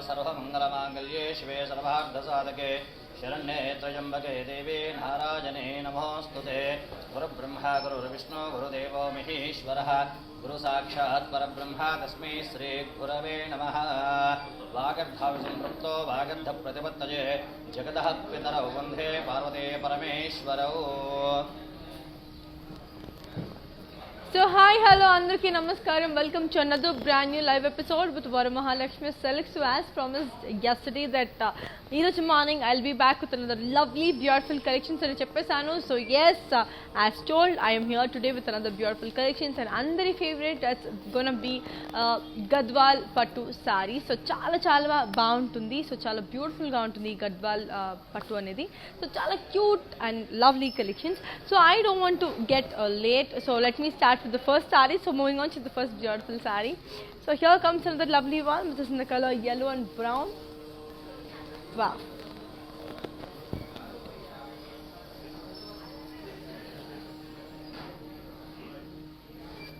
सर्वमङ्गलमाङ्गल्ये शिवे सर्वार्धसाधके शरण्ये त्र्यम्बके देवी नारायणे नमोऽस्तुते गुरुब्रह्मा गुरुर्विष्णु गुरुदेवो महेश्वरः गुरुसाक्षात् परब्रह्म तस्मै श्रीगुरवे नमः। वागर्धाविसम्पृक्तो वागर्धप्रतिपत्तये जगतः पितरौ वन्दे Parvati परमेश्वरौ। So hi, hello, Andarki Namaskaram. Welcome to another brand new live episode with Varamahalakshmi Select. So as promised yesterday that this morning I'll be back with another lovely, beautiful collection. So yes, as told, I am here today with another beautiful collections and andari favorite. That's gonna be Gadwal Pattu Sari. So chala bauntundi. So chala beautiful ga untundi Gadwal Pattu anedi. So chala cute and lovely collections. So I don't want to get late. So let me start with the first saree. So moving on to the first beautiful saree. So here comes another lovely one, which is in the color yellow and brown. Wow.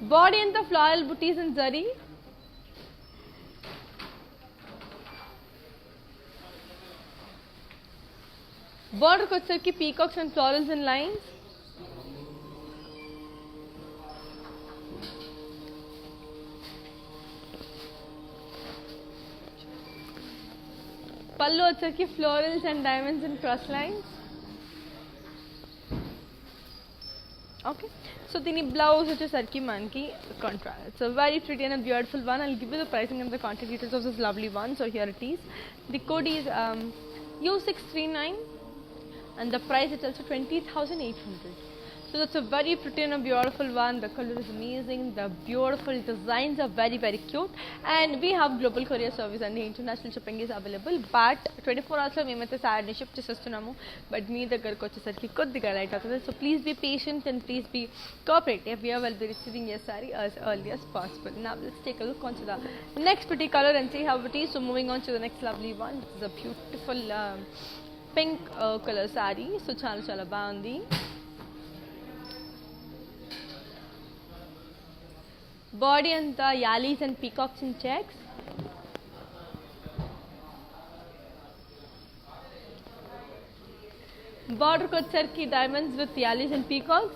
Body and the floral booties in zari. Border kochar ki peacocks and florals in lines. Pallu వచ్చరికి florals and diamonds in cross lines. Okay, so dini blouse వచ్చేసరికి మనకి contrast. It's a very pretty and a beautiful one. I'll give you the pricing and the contact details of this lovely one. So here it is. The code is U639 and the price is also 20,800. So that's a very pretty and a beautiful one. The color is amazing. The beautiful designs are very cute. And we have global courier service and international shipping is available. But 24 hours lo memaithe saree ship chestunnamo. But mee దగ్గరకు వచ్చేసరికి కొద్దిగా late అవుతుంది. So please be patient and please be cooperative. We will be receiving your saree as early as possible. Now let's take a look onto the next pretty color and see how it is. So moving on to the next lovely one. This is a beautiful pink color saree. So chala బాగుంది. Body and the yalis and peacocks in checks. Border kocharki diamonds with yalis and peacocks.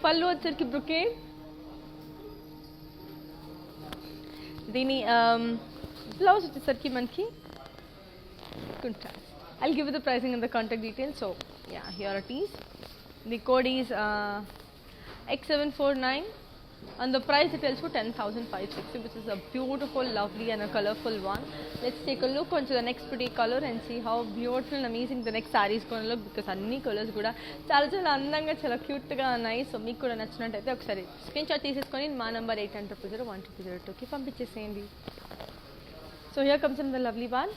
Pallu వచ్చరికి brocade. దీని blouse వచ్చేసరికి మనకి contrast. I'll give you the pricing and the contact details. So yeah, here it is. The code is X749 and the price it tells for 10,560, which is a beautiful, lovely and a colorful one. Let's take a look onto the next pretty color and see how beautiful and amazing the next saree is going to look, because anni colors kuda chala andanga chala cute ga unnai. So meeku kuda nachinataithe okasari screenshot teeseskoni ma number 800-1202 ki పంపించేసేయండి. So here comes in the lovely one.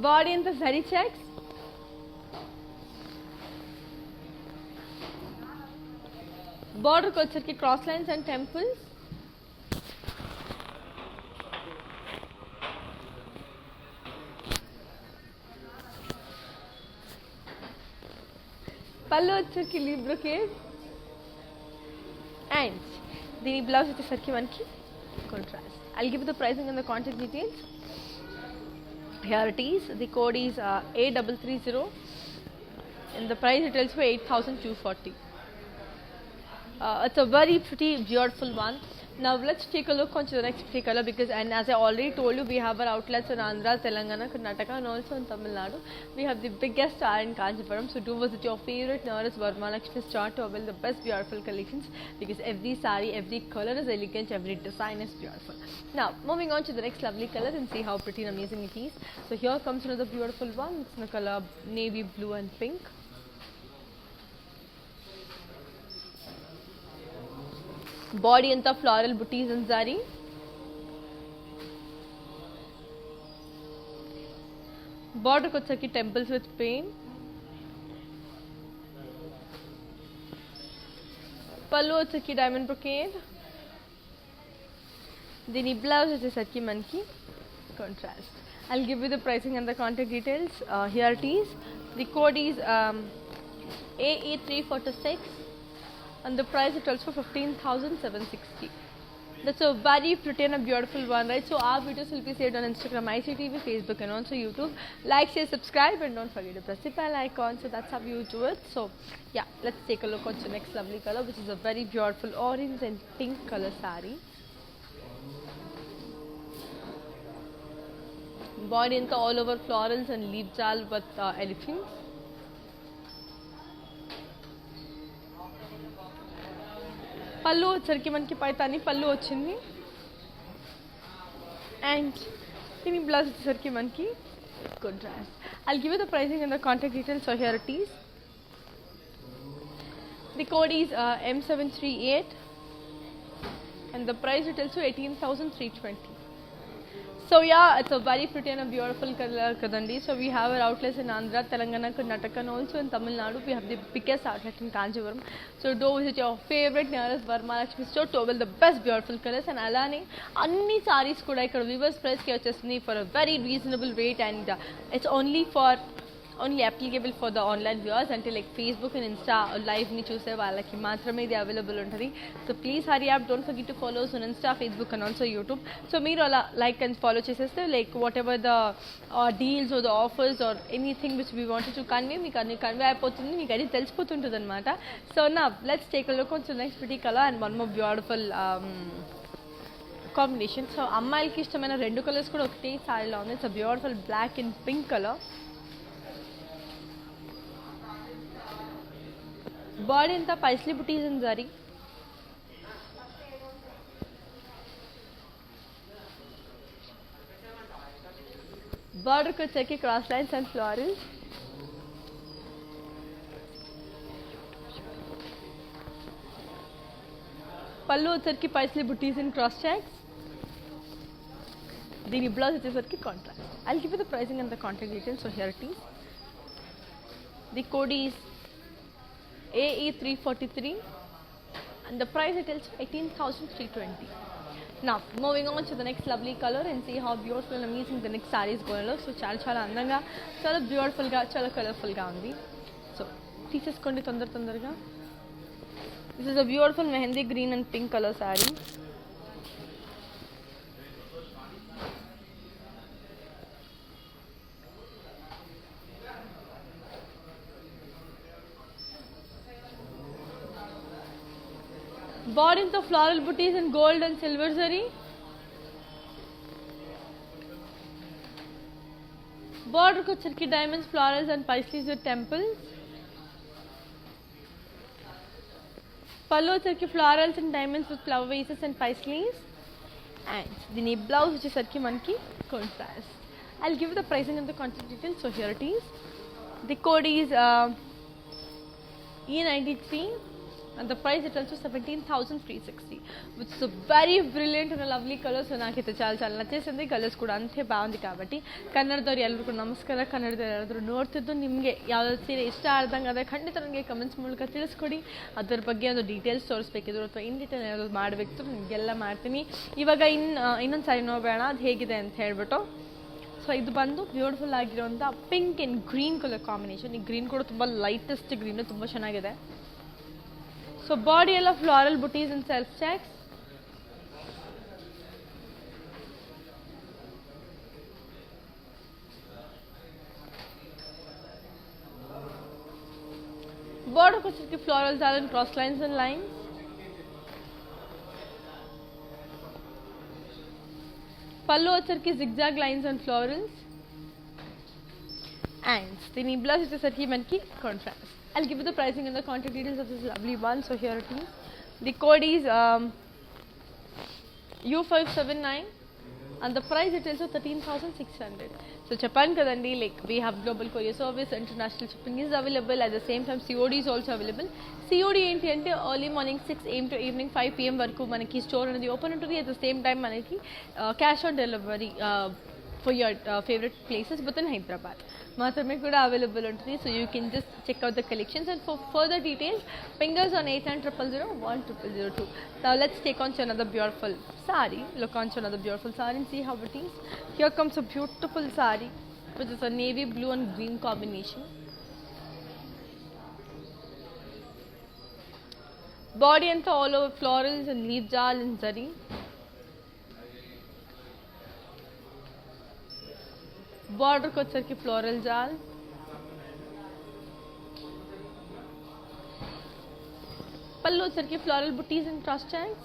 Body in the zari checks. Border kocharki cross lines and temples. Pallu వచ్చరికి leaf brocade. And the blouse వచ్చేసరికి మనకి contrast. I'll give you the pricing and the contact details. Here it is. The code is A330 and the price it tells for 8,240. It's a very pretty beautiful one. Now let's take a look onto the next pretty color, because and as I already told you, we have our outlets in Andhra, Telangana, Karnataka and also in Tamil Nadu. We have the biggest star in Kanchipuram. So do visit your favorite nearest Varamahalakshmi store to avail the best beautiful collections, because every saree, every color is elegant, every design is beautiful. Now moving on to the next lovely color and see how pretty and amazing it is. So here comes another beautiful one. It's in the color navy blue and pink. Body and the floral booties in zari. Border kochaki temples with pain. Pallu వచ్చరికి diamond brocade. దీని blouse వచ్చేసరికి మనకి contrast. I'll give you the pricing and the contact details. Here it is. The code is AE346 and the price it also 15,760. That's a very pretty and a beautiful one, right? So our videos will be saved on Instagram, ICTV, Facebook and also YouTube. Like, share, subscribe and don't forget to press the bell icon. So that's how you do it. So yeah, let's take a look at the next lovely color, which is a very beautiful orange and pink color saree. Body into all over florals and leaf jal with elephants. పళ్ళు వచ్చరికి మనకి పైతాని పళ్ళు వచ్చింది and దీని blouse వచ్చేసరికి మనకి contrast. I'll give you the pricing and the contact details. So here it is. The code is M738 and the price it also 18,320. So yeah, it's a very pretty and a beautiful color kadandi. So we have our outlets in Andhra, Telangana, Karnataka and also in Tamil Nadu. We have the biggest outlet in Kanchipuram. So do visit your favorite nearest Varmalakshmi store to avail the best beautiful colors. And alane anni sarees kuda ikkada viewers price ki vachestunni for a very reasonable rate, and it's only applicable for the online viewers until like Facebook and Insta live ni choose vallaki maatrame idi available untadi. So please hurry up, don't forget to follow us on Insta, Facebook and also YouTube. So meeru ala like and follow cheseste like whatever the deals or the offers or anything which we wanted to convey meeku anni convey ayipotundi, meeku adi telisipotuntadi anamata. So now let's take a look on the next pretty color and one more beautiful combination. So అమ్మాయిలకి ఇష్టమైన రెండు colours కూడా ఒకటే సారీలో ఉంది. It's a beautiful black and pink colour. Body in the paisley booties in zari. Border ko check cross lines and florals. Pallu వచ్చరికి paisley booties in cross checks. దీని blouse వచ్చేసరికి contrast. I'll give you the pricing and the contact details. So here it is. The code is AE343 and the price it is 18,320. Now moving on to the next lovely color and see how beautiful and amazing the next saree is going to look. So చాలా అందంగా, చాలా beautiful గా, చాలా colourful గా ఉంది. So తీసేసుకోండి తొందరగా. This is a beautiful mehendi green and pink color saree. Bought into floral booties in gold and silver zari. Border ko chirki diamonds, florals and paisleys with temples. Pallu chirki florals and diamonds with flower vases and paisleys. And the blouse which is chirki manki contrast. I'll give you the pricing and the contact details. So here it is. The code is E93. And the price is also 17,360, which is a very brilliant and a lovely color. So naakite chaala nachesindi, colors kuda ante baagundi kabatti kannadadavaru ellaru namaskara. kannadadavaru ellaru ನೋಡ್ತಿದ್ದು ನಿಮಗೆ ಯಾವ ಸೀರೆ ಇಷ್ಟ ಆದಂಗೆ ಅದೇ ಖಂಡಿತ ನನಗೆ comments ಮೂಲಕ ತಿಳಿಸ್ಕೊಡಿ. ಅದರ ಬಗ್ಗೆ ಒಂದು ಡೀಟೇಲ್ಸ್ ತೋರಿಸ್ಬೇಕಿದ್ರು ಅಥವಾ ಇನ್ ಡೀಟೇಲ್ ಏನಾದರೂ ಮಾಡಬೇಕಿತ್ತು ನಿಮಗೆಲ್ಲ ಮಾಡ್ತೀನಿ. ಇವಾಗ ಇನ್ನೊಂದು ಸಾರಿ ನೋಡೋಣ ಅದು ಹೇಗಿದೆ ಅಂತ ಹೇಳ್ಬಿಟ್ಟು. ಸೊ ಇದು ಬಂದು ಬ್ಯೂಟಿಫುಲ್ ಆಗಿರುವಂಥ pink and green colour combination. ಈ ಗ್ರೀನ್ ಕೂಡ ತುಂಬ ಲೈಟೆಸ್ಟ್ ಗ್ರೀನು, ತುಂಬ ಚೆನ್ನಾಗಿದೆ. So body ಎಲ್ಲ floral booties and self checks. Border ko chirki florals are in cross lines and lines. Pallu వచ్చరికి zigzag lines and florals. And దీని blouse వచ్చేసరికి మనకి contrast. I'll give you the pricing and the contact details of this lovely one. So here it is. The code is U579 and the price it is 13,600. So Japan kadandi, like we have global courier service, international shipping is available. At the same time COD is also available. COD ఏంటి అంటే early morning 6 AM to evening 5 PM వరకు మనకి store అనేది open ఉంటుంది. At the same time మనకి cash on delivery for your favorite places within Hyderabad మాత్రమే కూడా available ఉంటుంది. So you can just check out the collections and for further details fingers on 8900010002. Now let's take on to another beautiful saree. Look on to another beautiful saree and see how it is. Here comes a beautiful saree which is a navy blue and green combination. Body and all over florals and leaf jal and zari. Border को వచ్చరికి floral jal. Pallu వచ్చరికి floral booties and cross checks.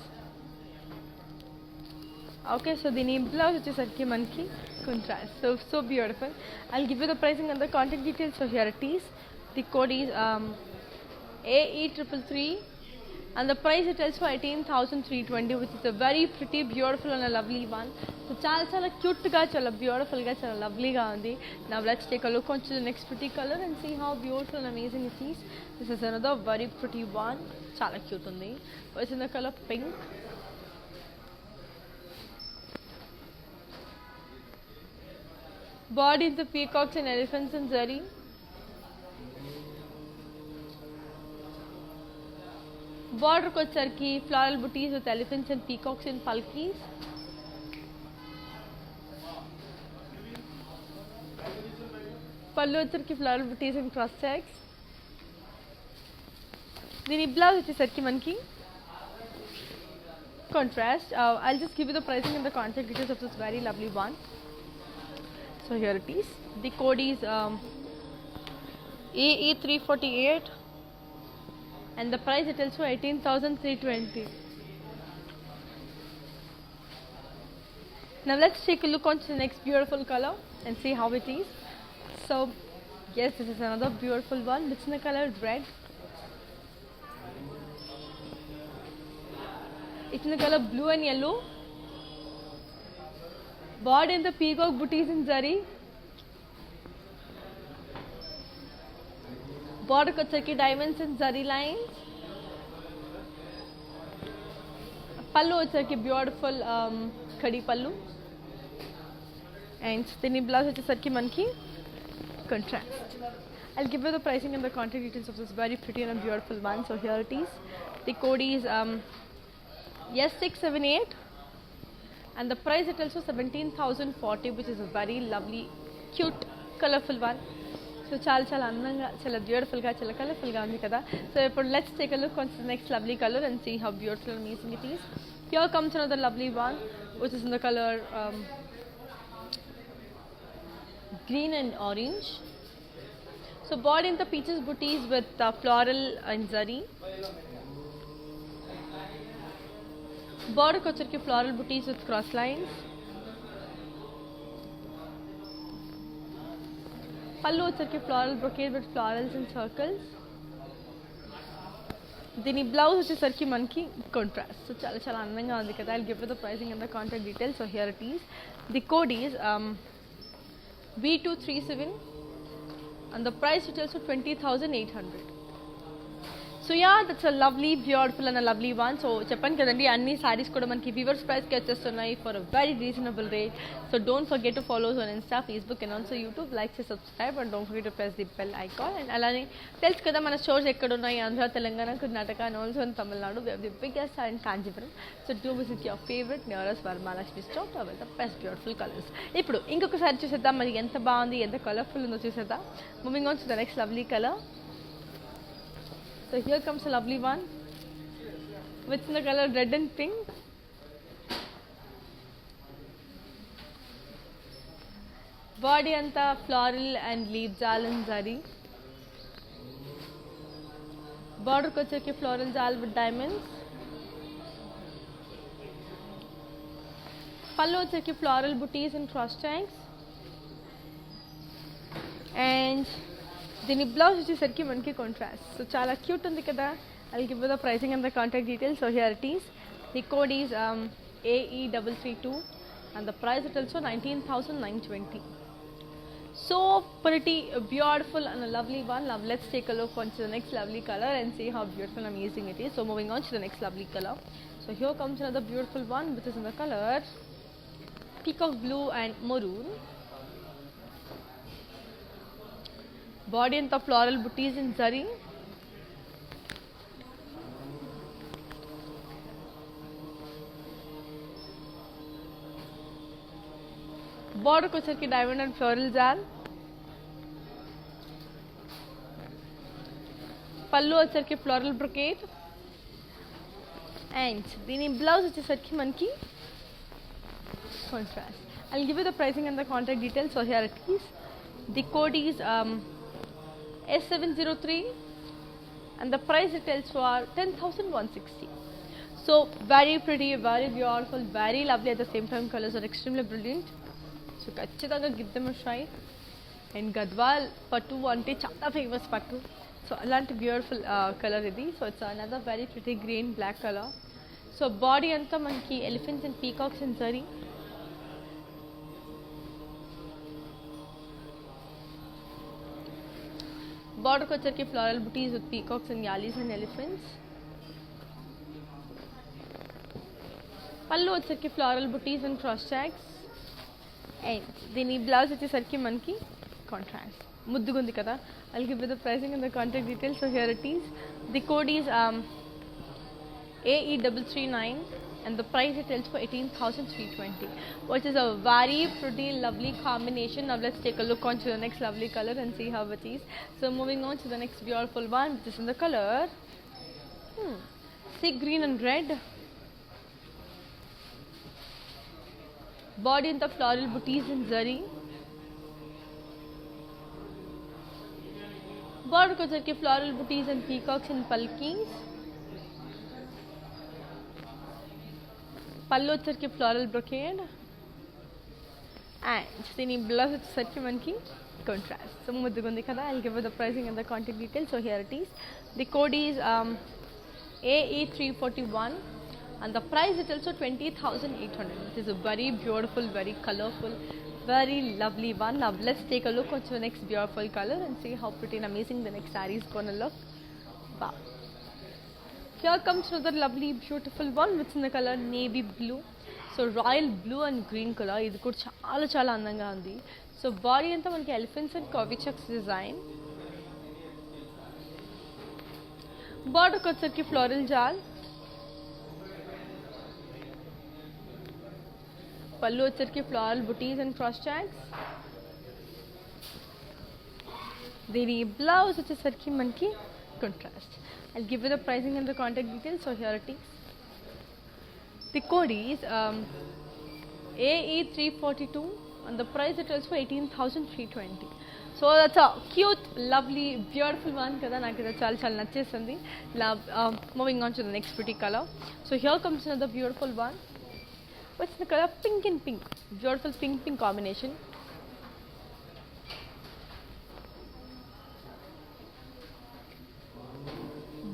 Okay, so the name blouse వచ్చేసరికి మనకి contrast. So beautiful. I'll give you the pricing and the contact details. So here it is. The code is AE333 and the price it is for 18,320, which is a very pretty, beautiful and a lovely one. So chala cute ga, chala beautiful ga, chala lovely ga undi. Now let's take a look onto the next pretty color and see how beautiful and amazing it is. This is another very pretty one. Chala cute undi. It's in the color pink. Body is the peacocks and elephants and zari. Border को चरकी floral booties with elephants and peacocks and palkis. Pallu Charkhi floral booties and cross checks. Dini blouse వచ్చేసరికి మనకి contrast. I'll just give you the pricing and the contact details of this very lovely one. So here it is. The code is AE348. And the price it is for 18,320. Now let's take a look on to the next beautiful color and see how it is. So yes, this is another beautiful one. It's in the color red. It's in the color blue and yellow. Body in the peacock booties in zari. Border को चरकी diamonds and zari lines. Pallu వచ్చరికి beautiful khadi pallu. And the blouse వచ్చరికి మనకి contrast. I'll give you the pricing and the contact details of this very pretty and beautiful one. So here it is. The code is S678 and the price it also 17,040, which is a very lovely, cute, colorful one. So chala andanga, chala beautiful ga, chala colorful ga undi kada. So let's take a look on the next lovely color and see how beautiful and amazing it is. Here comes another lovely one, which is in the color green and orange. So body in the peaches booties with floral and zari. Border को चरकी floral booties with cross lines. Pallu వచ్చరికి floral brocade with florals and circles. దీని blouse వచ్చేసరికి మనకి contrast. So చాలా అందంగా ఉంది కదా. I'll give you the pricing and the contact details. So here it is. The code is V237 and the price it is also 20,800. So yeah, that's a lovely, beautiful and a lovely one. So చెప్పాను కదండి అన్ని sarees కూడా మనకి viewers price కి వచ్చేస్తున్నాయి for a very reasonable rate. So don't forget to follow us on Insta, Facebook and also YouTube. Like, share, subscribe and don't forget to press the bell icon. And అలానే తెలుసు కదా మన stores ఎక్కడ ఉన్నాయి, Andhra, Telangana, Karnataka and also in Tamil Nadu. We have the biggest in Kanchipuram. So do visit your favorite nearest Varmalakshmi store to avail the best beautiful colors. ఇప్పుడు ఇంకొకసారి చూసేద్దాం మరి ఎంత బాగుంది, ఎంత కలర్ఫుల్ ఉందో చూసేద్దాం. Moving on to the next lovely color. So here comes a lovely one with the color red and pink. Body anta floral and leaf jal and zari. Border ko cheki floral jal with diamonds. Pallu cheki floral booties and cross checks. And దీని blouse వచ్చేసరికి మనకి contrast. So చాలా cute ఉంది కదా. I'll give you the pricing and the contact details. So here it is. The code is AE332 and the price is also 19,920. So pretty, beautiful and a lovely one. Now let's take a look onto the next lovely color and see how beautiful and amazing it is. So moving on to the next lovely color. So here comes another beautiful one which is in the color peacock blue and maroon. Body and the floral booties in zari. Border को चरकी diamond and floral jal. Pallu Charkhi floral brocade. And దీని blouse వచ్చేసరికి మనకి contrast. I'll give you the pricing and the contact details. So here it is. The code is S703 and the price details for 10,160. So very pretty, very beautiful, very lovely at the same time. Colors are extremely brilliant. So ఖచ్చితంగా give them a try. And Gadwal పట్టు అంటే చాలా famous పట్టు. So అలాంటి beautiful colour ఇది. So it's another very pretty green black colour. So body అంతా మనకి elephants and peacocks and zari. Border को चरके floral booties with peacocks and yalis and elephants. పళ్ళు వచ్చరికి floral booties and cross checks. And దీని blouse వచ్చేసరికి మనకి contrast ముద్దుగా ఉంది కదా. I'll give you the pricing and the contact details. So here it is. The code is AE339 and the price it tells for 18,320, which is a very pretty lovely combination. Now let's take a look on to the next lovely color and see how it is. So moving on to the next beautiful one, which is in the color sea green and red. Body in the floral booties in zari. Border ko charke floral booties and peacocks and palkis. పళ్ళు వచ్చరికి floral brocade and దీని blouse వచ్చేసరికి మనకి contrast. So ముద్దుగా ఉంది కదా. I'll give you the pricing and the contact details. So here it is. The code is AE341 and the price is also 20,800. It is a very beautiful, very colorful, very lovely one. Now let's take a look at the next beautiful color and see how pretty and amazing the next saree is gonna look. Wow. Here comes another lovely beautiful one which is in the color navy blue. So royal blue and green color. ఇది కూడా చాలా చాలా అందంగా ఉంది. So body అంతా మనకి elephants and coffee checks design. బార్డర్కి వచ్చరికి ఫ్లోరల్ జాల్. పళ్ళు వచ్చరికి floral buttis and cross chalks. దీని బ్లౌజ్ వచ్చేసరికి మనకి contrast. I'll give you the pricing and the contact details. So here it is. The code is AE342 and the price it is for 18,320. So that's a cute, lovely, beautiful one kada. Naaku ida chaala chaala nachesindi. Moving on to the next pretty color. So here comes another beautiful one. What's the color? Pink and pink. Beautiful pink combination.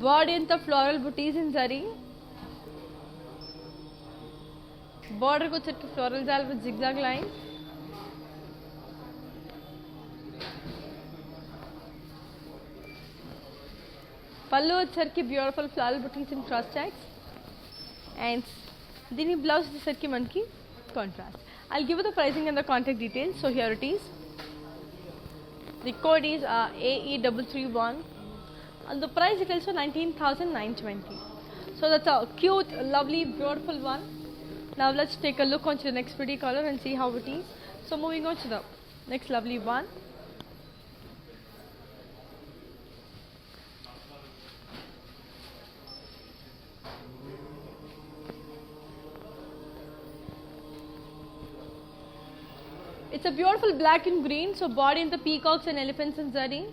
Body in the floral booties in zari. Border को चटके floral जाल with zigzag line. Pallu चरके beautiful floral booties in cross checks. And దీని blouse వచ్చేసరికి మనకి contrast. I'll give you the pricing and the contact details. So here it is. The code is AE331. And the price is also 19,920. So that's a cute, lovely, beautiful one. Now let's take a look onto the next pretty color and see how it is. So moving on to the next lovely one. It's a beautiful black and green. So body in the peacocks and elephants and zari.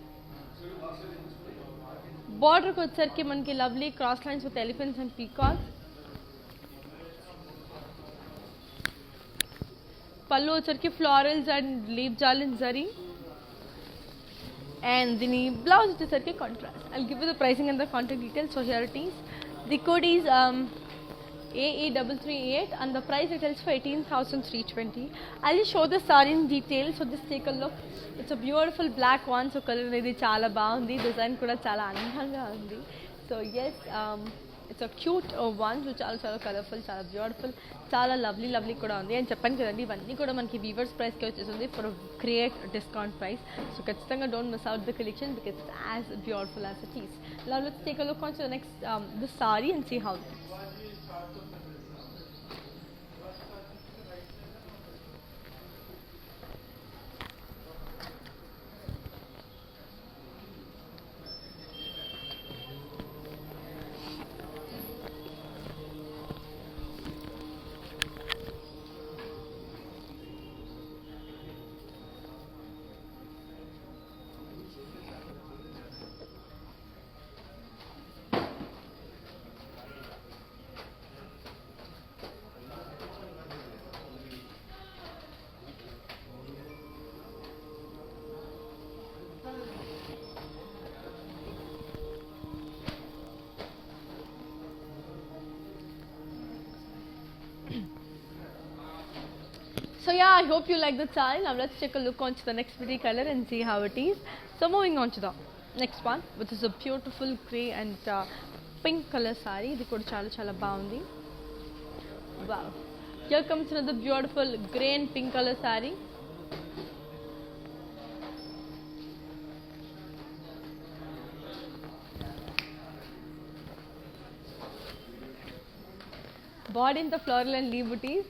Border को चरके मन के lovely cross lines with elephants and peacocks. Pallu चरके florals and leaf jal and zari. And the blouse is चरके contrast. I'll give you the pricing and the contact details. So here it is. The code is AE338 and the price it is for 18,320. I'll just show the saree in detail. So just take a look. It's a beautiful black one. So color అనేది చాలా బాగుంది. Design కూడా చాలా అందంగా ఉంది. So yes, it's a cute one. So చాలా చాలా colorful, చాలా beautiful, చాలా lovely కూడా ఉంది. అని చెప్పాను కదండి, ఇవన్నీ కూడా మనకి వీవర్స్ ప్రైస్కి వచ్చేసింది for a great discount price. So ఖచ్చితంగా don't miss out the collection because it's as beautiful as it is. Now let's take a look on to the next the saree and see how it is. So yeah, I hope you like the style. Now let's take a look onto the next pretty color and see how it is. So moving on to the next one, which is a beautiful grey and pink color saree. This is chala chala baundi. Wow. Here comes another beautiful grey and pink color saree. Body in the floral and leaf booties.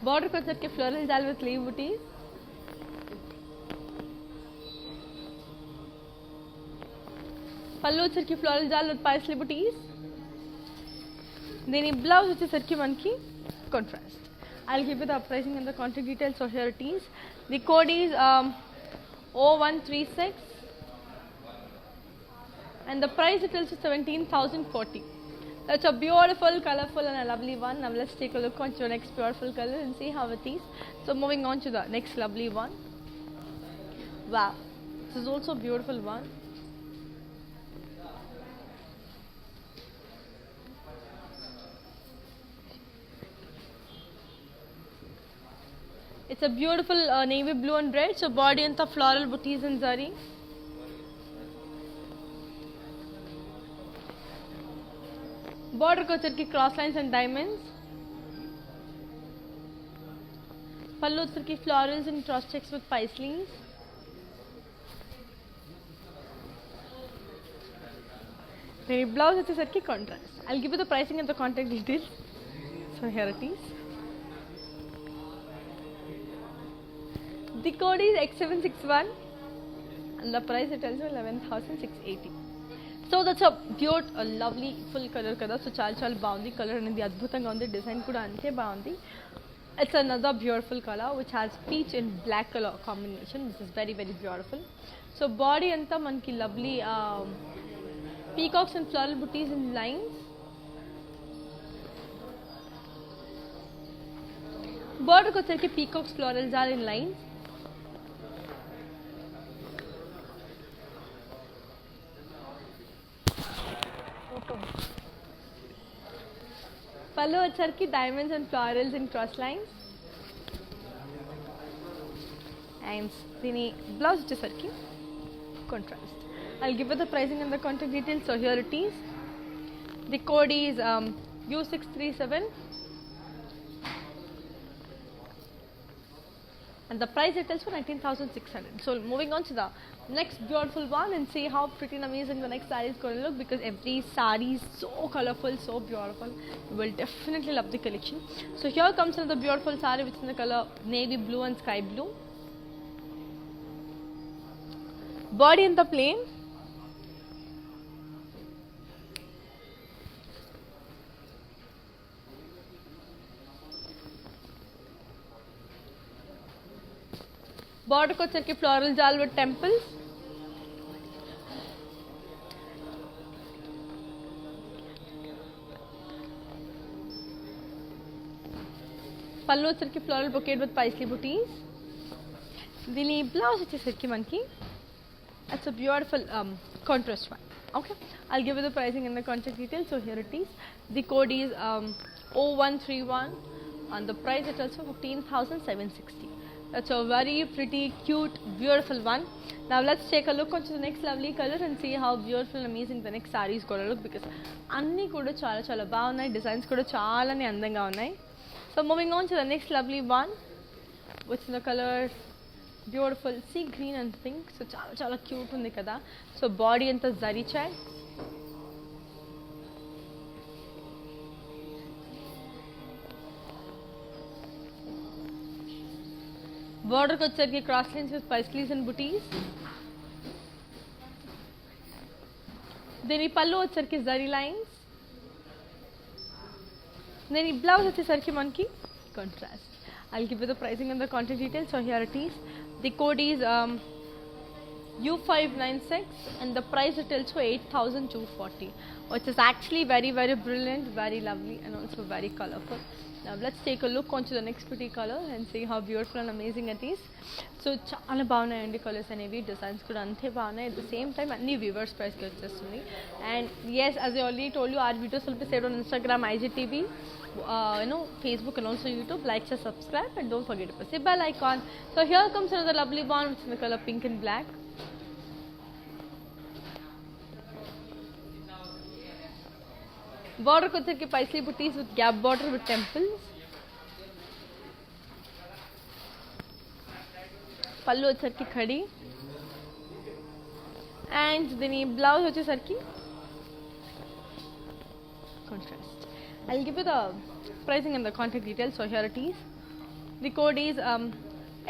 Border को के floral jal with leaf booties. Pallu की floral jal with paisley booties. Then blouse which is monkey contrast. I'll give you the pricing and the contact details. So here it is. The code is 0136. And the price it is 17,040. That's a beautiful, colorful and a lovely one. Now let's take a look on to the next beautiful color and see how it is. So moving on to the next lovely one. Wow, this is also a beautiful one. It's a beautiful navy blue and red. So body and the floral booties and zari. Border को की cross lines and diamonds. Pallu की florals and cross checks with paisleys. The blouse is की contrast. I'll give you the pricing and the contact details. So here it is. The code is X761 and the price it tells you 11,680. So that's a beautiful, a lovely full color kada. So chal boundy color and the adbhutanga undi design kuda ante boundy. It's another beautiful color which has peach and black color combination, which is very beautiful. So body anta manki lovely peacocks and floral booties in lines. Border ko ke peacocks florals are in lines. Pallu achar ki diamonds and florals in cross lines. And dini blouse achar ki contrast. I'll give you the pricing and the contact details. So here it is. The code is U637. And the price it is for 19,600. So moving on to the next beautiful one and see how pretty and amazing the next saree is going to look, because every saree is so colorful, so beautiful. You will definitely love the collection. So here comes another beautiful saree which is in the color navy blue and sky blue. Body in the plain. Border को चल के floral jal with temples. Pallu चल के floral bouquet with paisley booties. Dini blouse अच्छे की monkey. It's a beautiful contrast one. Okay, I'll give you the pricing and the contact details. So here it is. The code is 0131 and the price is also 15,760. That's a very pretty, cute, beautiful one. Now let's take a look onto the next lovely color and see how beautiful and amazing the next saree is going to look, because anni kuda chala baagunnai, designs kuda chala ni andanga unnai. So moving on to the next lovely one, which is the color beautiful sea green and pink. So chala cute undi kada. So body anta zari chai. Border को चल के cross lines with paisleys and booties. Then pallu achar ke zari lines. Then blouse achar ke monkey contrast. I'll give you the pricing and the contact details. So here it is. The code is U596 and the price it tells for 8,240, which is actually very brilliant, very lovely and also very colorful. Now let's take a look onto the next pretty color and see how beautiful and amazing it is. So చాలా బాగున్నాయండి colours అనేవి, designs కూడా అంతే బాగున్నాయి. At the same time అన్ని viewers price కి వచ్చేస్తుంది. And yes, as I already told you, our videos will be saved on Instagram, IGTV, Facebook and also YouTube. Like, share, subscribe and don't forget to press the bell icon. So here comes another lovely one, which is in the color pink and black. Border వచ్చేసరికి paisley booties with gap border with temples. పళ్ళు వచ్చేసరికి khadi and దీని blouse వచ్చేసరికి contrast. I'll give you the pricing and the contact details. So here it is. The code is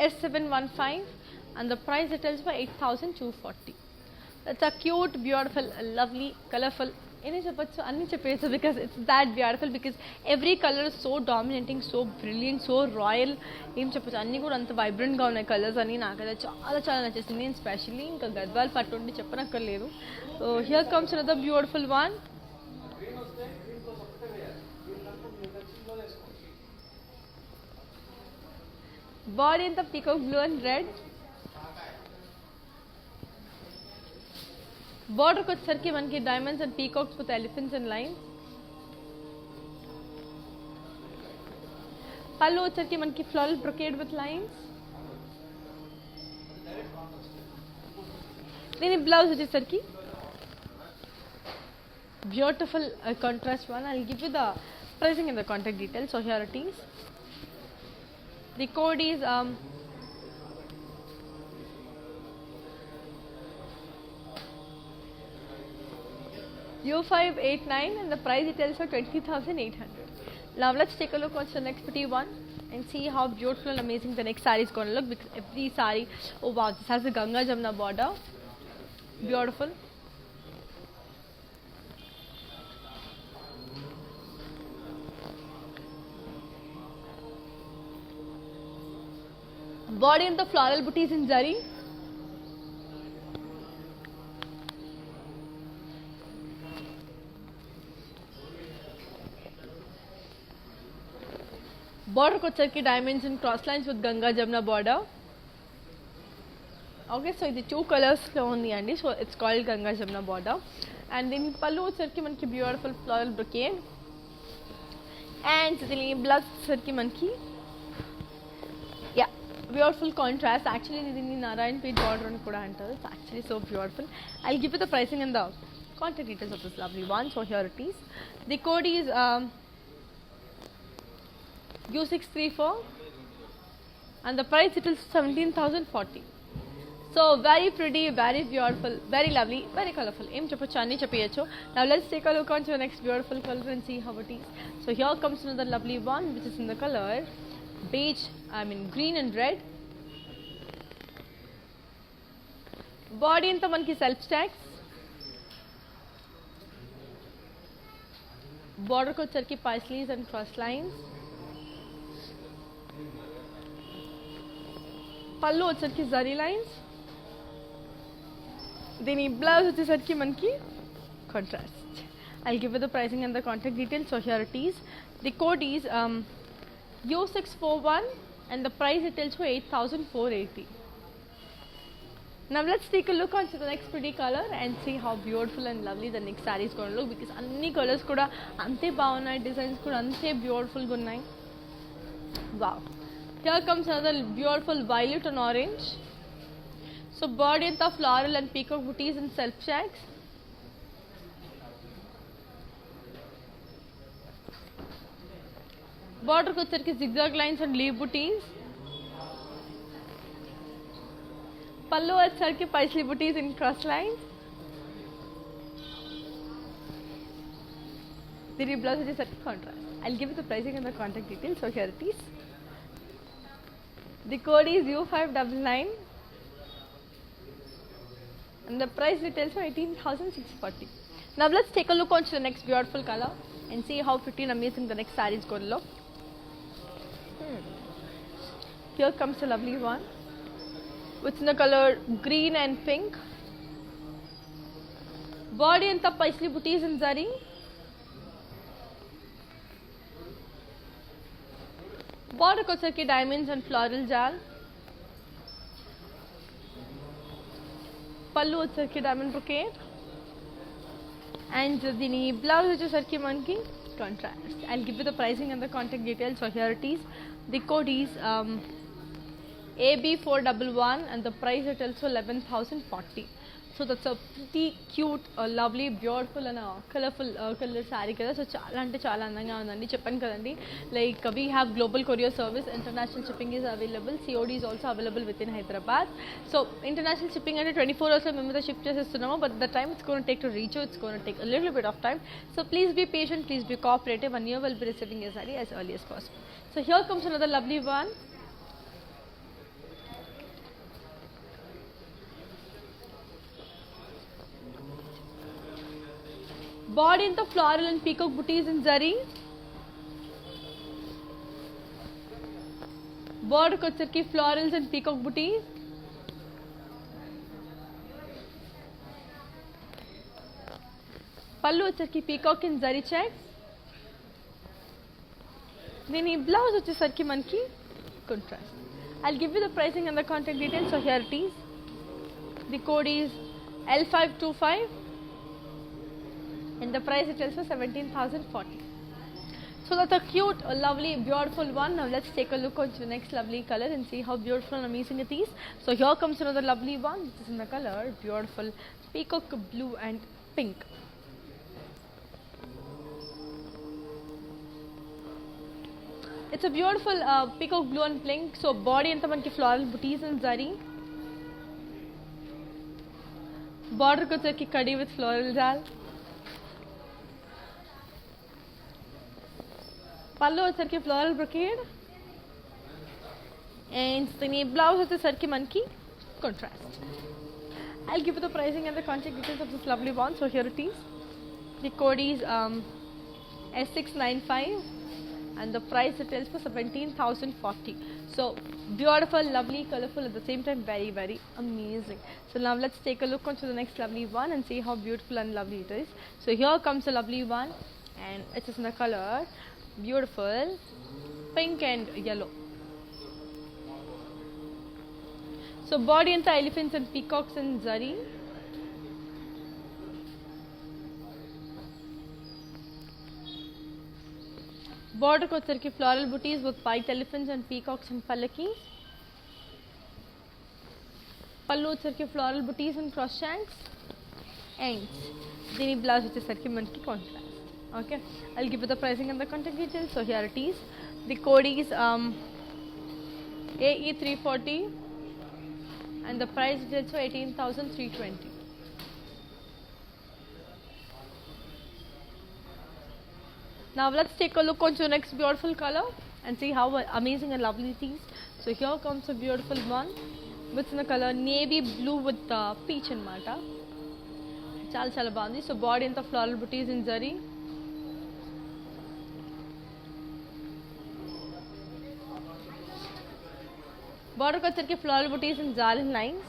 S715 and the price it tells for 8,240. That's a cute, beautiful, lovely, colorful. Anni cheppesu because it's that beautiful, because every color is so dominating, so brilliant, so royal. Em cheppochu anni kuda anta vibrant ga unnai colors ani naakada chaala nachesindi, especially inka gadwal pattu unti cheppanakkaledu. So here comes another beautiful one. Body in the peacock blue and red. Border को వచ్చేసరికి మనకి diamonds and peacocks with elephants and lions. పళ్ళు వచ్చేసరికి మనకి floral brocade with lions. దీని blouse వచ్చేసరికి beautiful contrast one. I'll give you the pricing and the contact details. So here it is. The code is U589 and the price it tells for 20,800. Now let's take a look on the next pretty one and see how beautiful and amazing the next saree is going to look, because every saree, oh wow, this has a Ganga Jamna border, beautiful. Body in the floral booties in zari. Border వచ్చేసరికి diamonds and cross lines with Ganga Jamna border. Okay, so ఇది 2 colors లో ఉంది అండి. So it's called Ganga Jamna border. And దీని పళ్ళు వచ్చేసరికి మనకి beautiful floral brocade. And దీని బ్లౌజ్ వచ్చేసరికి మనకి beautiful contrast. Actually దీన్ని Narayanpet border అని కూడా అంటారు. It's actually so beautiful. I'll give you the pricing and the contact details of this lovely one. So here it is. The code is U634 and the price it is 17,040. So very pretty, very beautiful, very lovely, very colorful. Em cheppochu anni cheppeyochu. Now let's take a look on to the next beautiful color and see how it is. So here comes another lovely one, which is in the color beige, green and red. Body anta manki self stacks. Border ko వచ్చరికి paisleys and cross lines. పళ్ళు వచ్చరికి zari lines. దీని blouse వచ్చేసరికి మనకి contrast. I'll give you the pricing and the contact details. So here it is. The code is U641 and the price it tells for 8,480. Now let's take a look onto the next pretty color and see how beautiful and lovely the next saree is going to look, because anni colors kuda ante baagunayi, designs kuda ante beautiful ga unnayi. Wow. Here comes another beautiful violet and orange. So body anta floral and peacock booties and self checks. Border ko వచ్చరికి zigzag lines and leaf booties. పళ్ళు వచ్చరికి paisley booties in cross lines. The blouse వచ్చేసరికి contrast. I'll give you the pricing and the contact details. So here it is. The code is U599 and the price retails for 18,640. Now let's take a look onto the next beautiful color and see how pretty and amazing the next saree is going to look. Here comes a lovely one. which in the color green and pink. Body and the paisley booties in zari. Border kosarki diamonds and floral jal. Pallu వచ్చరికి diamond brocade. And the blouse వచ్చేసరికి మనకి contrast. I'll give you the pricing and the contact details. So here it is. The code is AB411 and the price is also 11,040. So that's a pretty cute, lovely, beautiful and colorful color saree kada. So chala ante chala andanga undandi cheppanu kadandi. Like we have global courier service, international shipping is available, COD is also available within Hyderabad. So international shipping ante 24 hours మేము అయితే ship చేసేస్తున్నాము, but the time it's going to take to reach you, it's going to take a little bit of time. So please be patient, please be cooperative, and you will be receiving your saree as early as possible. So here comes another lovely one. Body in the floral and peacock booties in zari. Border kochirki florals and peacock booties. Pallu వచ్చరికి peacock in zari checks. Then blouse వచ్చేసరికి మనకి contrast. I'll give you the pricing and the contact details. So here it is. The code is L525. And the price it is for 17,040. So that's a cute, lovely, beautiful one. Now let's take a look at the next lovely color and see how beautiful and amazing it is. So here comes another lovely one. This is in the color beautiful peacock blue and pink. It's a beautiful peacock blue and pink. So body anta manki floral booties and zari. Border ko chaki kadi with floral jal. Pallu వచ్చరికి floral brocade and the blouse వచ్చేసరికి మనకి contrast. I'll give you the pricing and the contact details of this lovely one. So here it is. The code is S695 and the price it is for 17,040. So beautiful, lovely, colorful, at the same time very, very amazing. So now let's take a look onto the next lovely one and see how beautiful and lovely it is. So here comes a lovely one and it is in the color beautiful pink and yellow. So body and the elephants and peacocks and zari. Border kochirki floral booties with white elephants and peacocks and pallakis. Pallu వచ్చరికి floral booties and cross shanks. And దీని blouse వచ్చేసరికి మనకి contrast. Okay, I'll give you the pricing and the contact details. So here it is. The code is AE340 and the price is also 18,320. Now let's take a look onto the next beautiful color and see how amazing and lovely it is. So here comes a beautiful one, which is in the color navy blue with peach and mata. Chala chala bandi. So body and the floral booties in zari. Border kochirki floral booties in zal lines.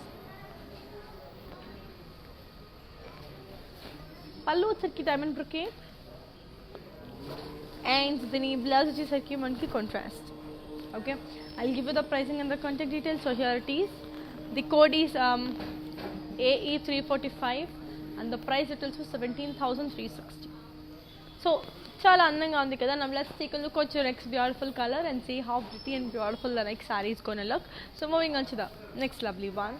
Pallu వచ్చరికి diamond brocade and the blouse వచ్చేసరికి మనకి contrast. Okay, I'll give you the pricing and the contact details. So here it is. The code is AE345 and the price it is for 17,360. So చాలా అందంగా ఉంది కదా. Now let's take a look at your next beautiful color and see how pretty and beautiful the next saree is going to look. So moving on to the next lovely one,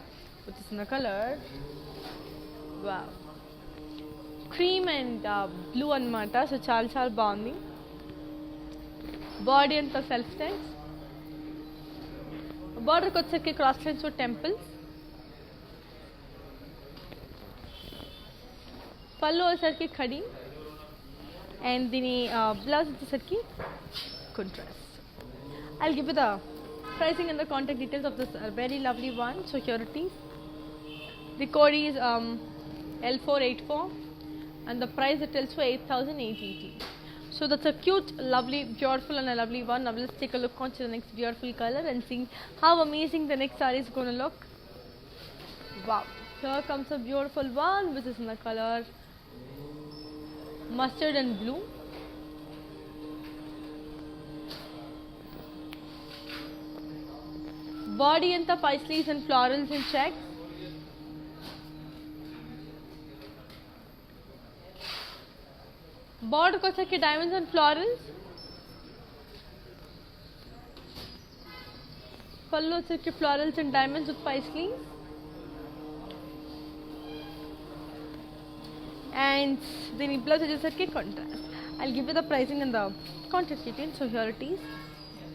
which is in the color wow cream and blue అన్నమాట. So చాలా చాలా బాగుంది. Body అంతా self styles. బార్డర్కి వచ్చేసరికి cross lines temples. పళ్ళు వచ్చేసరికి khadi and the blouse వచ్చేసరికి contrast. I'll give you the pricing and the contact details of this very lovely one. So here it is. The code is L484 and the price it is for 8,880. So that's a cute, lovely, beautiful and a lovely one. Now let's take a look onto the next beautiful color and see how amazing the next saree is going to look. Wow, here comes a beautiful one which is in the color mustard and blue. Body anta paisleys and florals in checks. Border వచ్చేకి diamonds and florals. పళ్ళు వచ్చేకి florals and diamonds with paisleys. And దీని blouse వచ్చేసరికి contrast. I'll give you the pricing and the contact details. So here it is.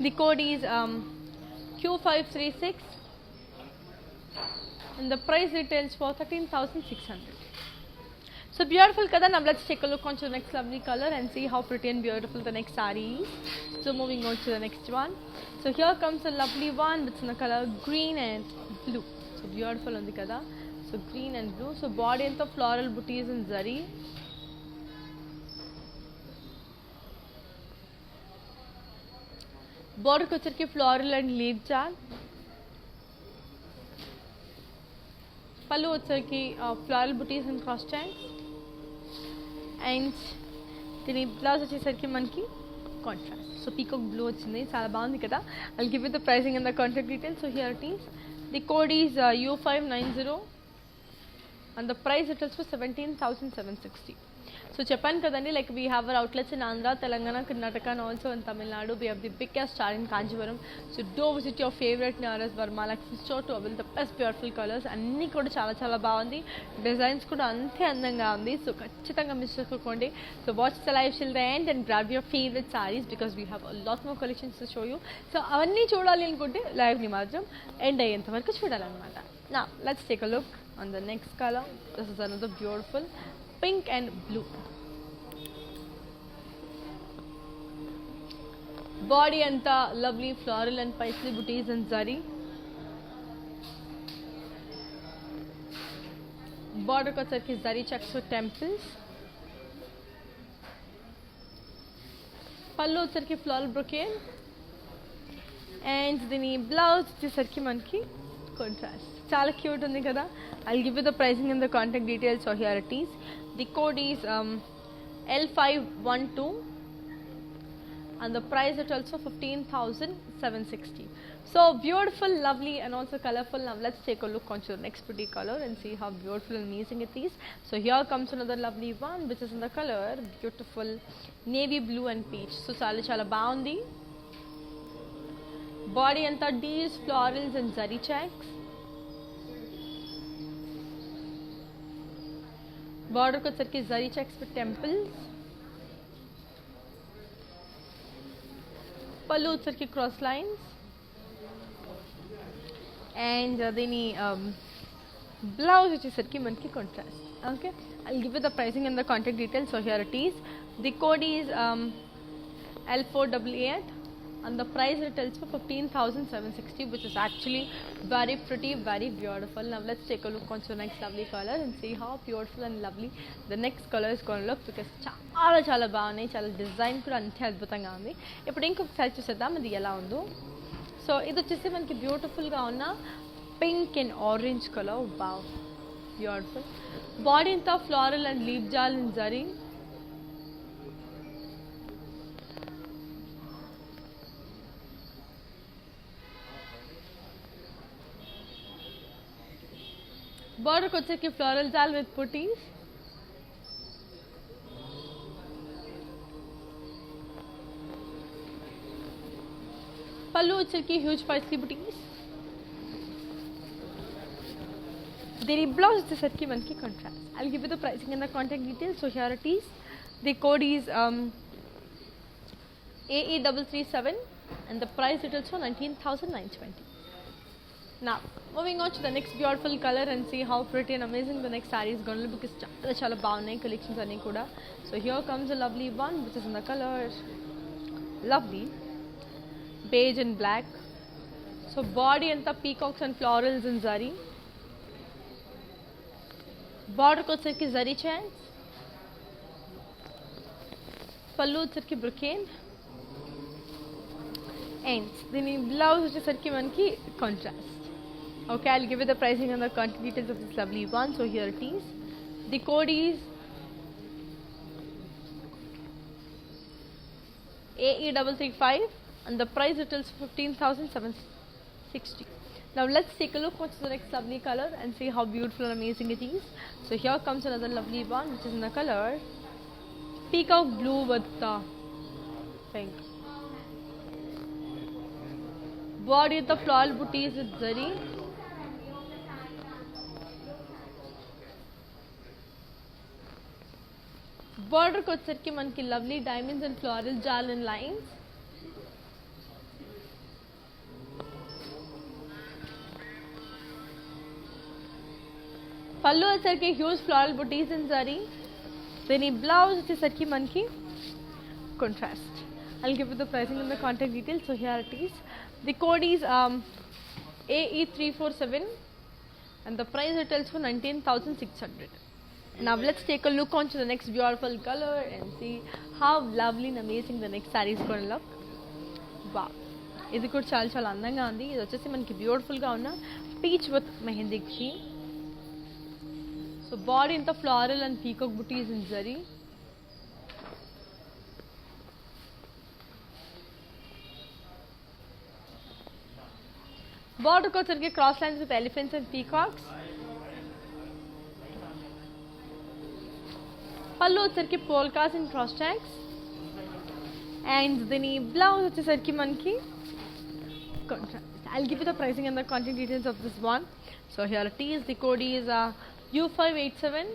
The code is Q536 and the price retails for 13,600. So beautiful kada. Now let's take a look onto the next lovely color and see how pretty and beautiful the next saree is. So moving on to the next one. So here comes a lovely one which is in the color green and blue. So beautiful on the kada. So green and blue. So body and the floral booties in zari. Border వచ్చరికి floral and leaf charm. పళ్ళు వచ్చరికి floral booties and cross stitch. And దీని blouse వచ్చేసరికి మనకి contrast. So peacock blue వచ్చింది, చాలా బాగుంది కదా. I'll give you the pricing and the contact details. So here it is. The code is U590 and the price it is for 17,760. So చెప్పాను కదండి, like we have our outlets in Andhra, Telangana, Karnataka and also in Tamil Nadu. We have the biggest store in Kanchipuram. So do visit your favorite nearest Varmalakshmi store to avail the best beautiful colors. అన్నీ కూడా చాలా చాలా బాగుంది, designs కూడా అంతే అందంగా ఉంది. So ఖచ్చితంగా మిస్ చేసుకోకండి. So watch the live till the end and grab your favorite sarees because we have a lot more collections to show you. So అవన్నీ చూడాలి అనుకుంటే లైవ్ని మాత్రం ఎండ్ అయ్యేంత వరకు చూడాలన్నమాట. Now let's take a look on the next color. This is another beautiful pink and blue. Body anta lovely floral and paisley booties and zari. Border వచ్చేసరికి zari checks with temples. పళ్ళు వచ్చేసరికి floral brocade. And దీని blouse వచ్చేసరికి మనకి contrast. చాలా cute ఉంది కదా. I'll give you the pricing and the contact details. So here it is. The code is L512 and the price is also 15,760. So beautiful, lovely and also colorful. Now let's take a look onto the next pretty color and see how beautiful and amazing it is. So here comes another lovely one which is in the color beautiful navy blue and peach. So చాలా చాలా బాగుంది. Body anta deals, florals and zari checks. Border వచ్చేసరికి zari checks with temples. పళ్ళు వచ్చేసరికి cross lines. And దీని blouse వచ్చేసరికి మనకి contrast. Okay, I'll give you the pricing and the contact details. So here it is. The code is L488 and the price it tells for 15,760, which is actually very pretty, very beautiful. Now let's take a look onto the next lovely color and see how beautiful and lovely the next color is going to look, because చాలా చాలా బాగున్నాయి, చాలా design కూడా అంతే అద్భుతంగా ఉంది. ఇప్పుడు ఇంకొకసారి చూసేద్దాం అది ఎలా ఉందో. సో ఇది వచ్చేసి మనకి బ్యూటిఫుల్గా ఉన్న pink and orange colour. Wow, beautiful. Body అంతా floral and leaf jaal and zari. Border వచ్చేసరికి floral jal with putties. పళ్ళు వచ్చేసరికి huge paisley booties. దీని బ్లౌజ్ వచ్చేసరికి మనకి contrast. I'll give you the pricing and the contact details. So here it is. The code is AE337 and the price it is for 19,920. Now moving on to the next beautiful color and see how pretty and amazing the next saree is going to look, because చాలా చాలా బాగున్నాయి collections అన్నీ కూడా. So here comes a lovely one which is in the color lovely beige and black. So body anta peacocks and florals and zari. Border వచ్చేసరికి zari checks. పళ్ళు వచ్చేసరికి brocade. And దీని blouse వచ్చేసరికి మనకి contrast. I'll give you the pricing and the contact details. So here it is. The code is L512 and the price it also 19,920. Now moving on to the next beautiful color and see how pretty and amazing the next saree is going to look, because చాలా చాలా బాగున్నాయి collections అన్నీ కూడా. So here comes a lovely one which is in the color lovely beige and black. So body anta peacocks and florals and zari. Border వచ్చేసరికి zari checks. పళ్ళు వచ్చేసరికి brocade. And దీని blouse వచ్చేసరికి మనకి contrast. Okay, I'll give you the pricing and the contact details of this lovely one. So here it is. The code is AE335 and the price retails for 15,760. Now let's take a look what's the next lovely color and see how beautiful and amazing it is. So here comes another lovely one which is in the color peacock blue with pink. Body with the floral booties with zari. Border को వచ్చరికి మనకి lovely diamonds and floral jal and lines. పళ్ళు వచ్చరికి huge floral booties and zari. Then ఈ blouse వచ్చేసరికి మనకి contrast. I'll give you the pricing and the contact details. So here it is. The code is AE347 and the price retails for 19,600. Now let's take a look onto the next beautiful color and see how lovely and amazing the next saree is going to look. Wow, ఇది కూడా చాలా చాలా అందంగా ఉంది. ఇది వచ్చేసి మనకి beautiful గా ఉన్న peach with mehndi green. So body ఇంత floral and peacock buttis in zari. Border को వచ్చరికి cross lines with elephants and peacocks. పళ్ళు వచ్చరికి polkas and cross stacks. And then blouse వచ్చేసరికి మనకి contrast. I'll give you the pricing and the contact details of this one. So here it is. The code is U587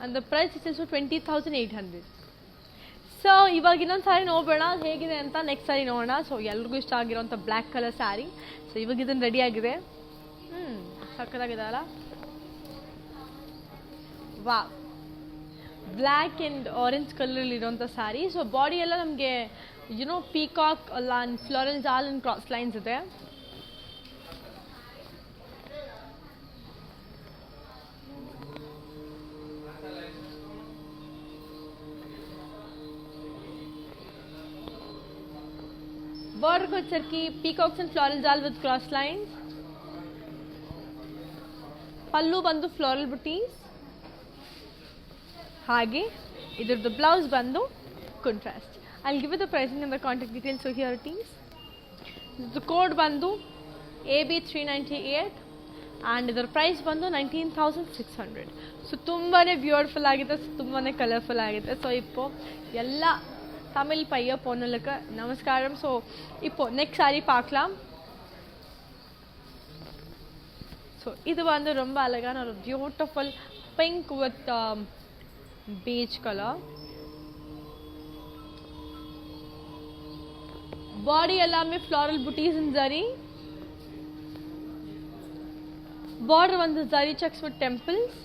and the price is for 20,800. So ಇವಾಗ ಇನ್ನೊಂದು ಸಾರಿ ನೋಡೋಣ ಹೇಗಿದೆ ಅಂತ next ಸಾರಿ ನೋಡೋಣ. So ಎಲ್ರಿಗೂ ಇಷ್ಟ ಆಗಿರೋಂಥ ಬ್ಲ್ಯಾಕ್ ಕಲರ್ ಸ್ಯಾರಿ. ಸೊ ಇವಾಗ ಇದನ್ನು ರೆಡಿ ಆಗಿದೆ. ಸಕ್ಕತ್ತಾಗಿದೆ ಅಲ್ಲ. ವಾ, ಬ್ಲ್ಯಾಕ್ ಆ್ಯಂಡ್ ಆರೆಂಜ್ ಕಲರಲ್ಲಿ ಇರೋಂಥ ಸ್ಯಾರಿ. ಸೊ ಬಾಡಿ ಎಲ್ಲ ನಮಗೆ ಯುನೋ ಪೀಕಾಕ್ ಅಲ್ಲ ಫ್ಲೋರಲ್ ಜಾಲ್ ಆ್ಯಂಡ್ ಕ್ರಾಸ್ ಲೈನ್ಸ್ ಇದೆ. Border को వచ్చరికి peacocks and floral jal with cross lines. ಪಲ್ಲು ಬಂದು floral booties. ಹಾಗೆ ಇದರದ್ದು ಬ್ಲೌಸ್ ಬಂದು contrast. I'll give you the pricing and the contact details. So here it is. The code ಬಂದು AB398 and ಇದರ price ಬಂದು 19,600. ಸೊ ತುಂಬಾನೇ ಬ್ಯೂಟಿಫುಲ್ ಆಗಿದೆ, ತುಂಬಾನೇ ಕಲರ್ಫುಲ್ ಆಗಿದೆ. ಸೊ இப்போ ಎಲ್ಲ தமிழ் பைய பொண்ணுகளுக்கு நமஸ்காரம். ஸோ இப்போ நெக்ஸ்ட் சாரி பார்க்கலாம். ஸோ இது வந்து ரொம்ப அழகான ஒரு beautiful pink with peach colour. Body எல்லாமே floral booties in zari. Border வந்து zari checks with temples.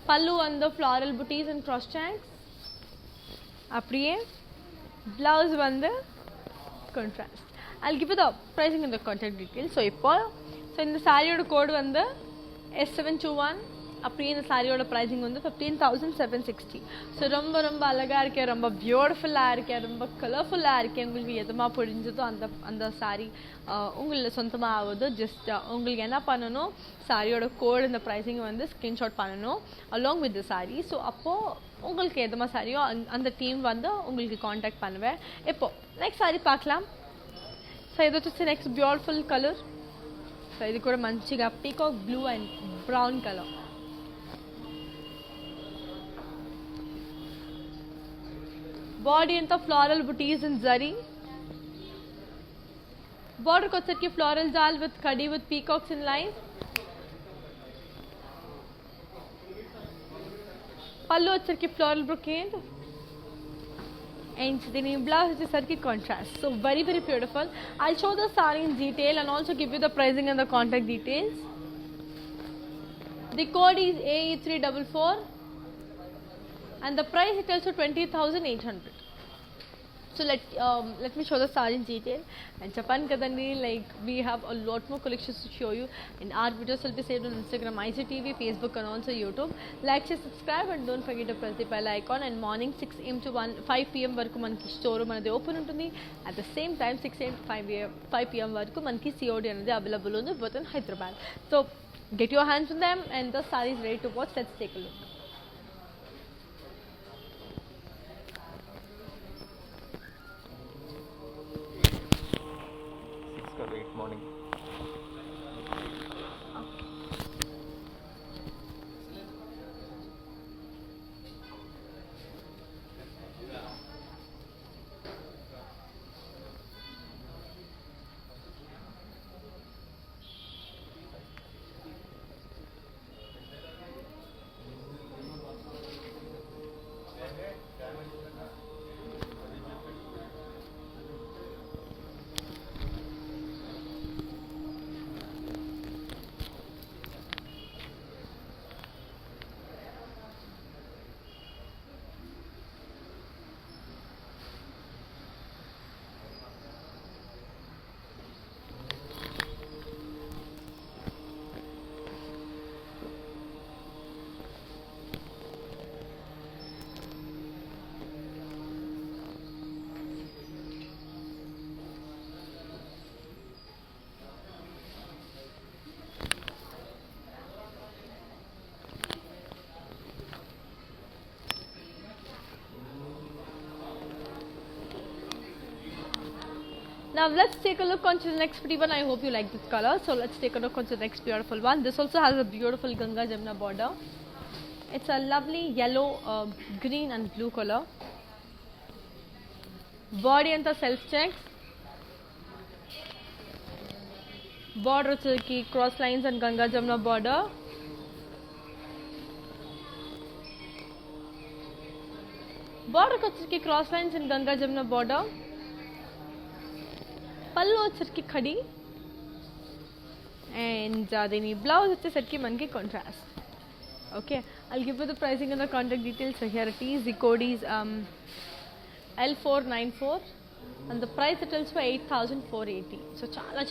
Pallu வந்து floral booties and cross stocks. அப்படியே blouse வந்து contrast. I'll give you the pricing and the contact details. So இப்போ இந்த சாரியோட கோட் வந்து S721. அப்படியே இந்த சாரியோட ப்ரைஸிங் வந்து 15,760. ஸோ ரொம்ப ரொம்ப அழகாக இருக்கேன், ரொம்ப பியூட்டிஃபுல்லாக இருக்கேன், ரொம்ப கலர்ஃபுல்லாக இருக்கேன். உங்களுக்கு எதுமா புரிஞ்சதோ அந்த சாரி உங்களில் சொந்தமாக ஆகுது. ஜஸ்ட் உங்களுக்கு என்ன பண்ணணும், சாரியோட கோட் இந்த ப்ரைஸிங் வந்து ஸ்க்ரீன்ஷாட் பண்ணணும் along with the sorry. So அப்போது உங்களுக்கு எதுமா சாரியோ அந்த டீம் வந்து உங்களுக்கு காண்டாக்ட் பண்ணுவேன். இப்போது நெக்ஸ்ட் சாரி பார்க்கலாம். సో ఇది వచ్చేసి నెక్స్ట్ బ్యూటిఫుల్ కలర్. సో ఇది కూడా మంచిగా peacock blue and brown colour. Body అంతా ఫ్లోరల్ బుటీస్ ఇన్ జరీ. బార్డర్కి వచ్చేసరికి ఫ్లోరల్ జాల్ విత్ కడీ with peacocks in line. Pallu వచ్చేసరికి floral brocade and the blouse is a contrast. So very very beautiful. I'll show the saree in detail and also give you the pricing and the contact details. The code is AE344 and the price is also 20,800. So let me show the saree in detail. And Japan kadandi, like we have a lot more collections to show you. And our videos will be saved on Instagram, IGTV, Facebook, and also YouTube. Like, share, subscribe, and don't forget to press the bell icon. And morning 6 a.m. to 5 p.m. వరకు మనకి showroom అనేది open ఉంటుంది. At the same time 6 a.m. to 5 p.m. వరకు మనకి COD అనేది available ఉంది both in Hyderabad. So get your hands on them, and the saree is ready to watch. Let's take a look. Morning. Now let's take a look onto the next pretty one. I hope you like this color. So let's take a look onto the next beautiful one. This also has a beautiful Ganga Jamuna border. It's a lovely yellow, green and blue color. Body and the self checks. Border silky cross lines and Ganga Jamuna border. Border silky cross lines and Ganga Jamuna border. పళ్ళు వచ్చరికి khadi and దీని blouse వచ్చేసరికి మనకి contrast. Okay, I'll give you the pricing and the contact details. So here it is. The code is L494 and the price it is for 8,480. So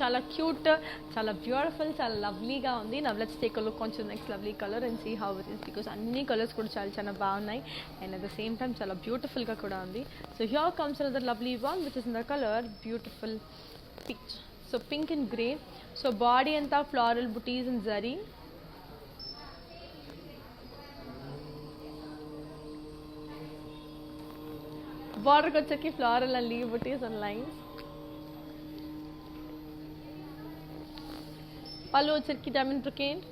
చాలా cute, చాలా beautiful, చాలా lovely గా ఉంది. Now let's take a look on to the next lovely color and see how it is, because అన్ని colours కూడా చాలా బాగున్నాయి and at the same time చాలా beautiful గా కూడా ఉంది. So here comes another lovely one which is in the color beautiful peach. So pink and grey. So body anta floral booties and zari. Border kochaki floral and leaf booties and lines. Pallu vachaki diamond brocade.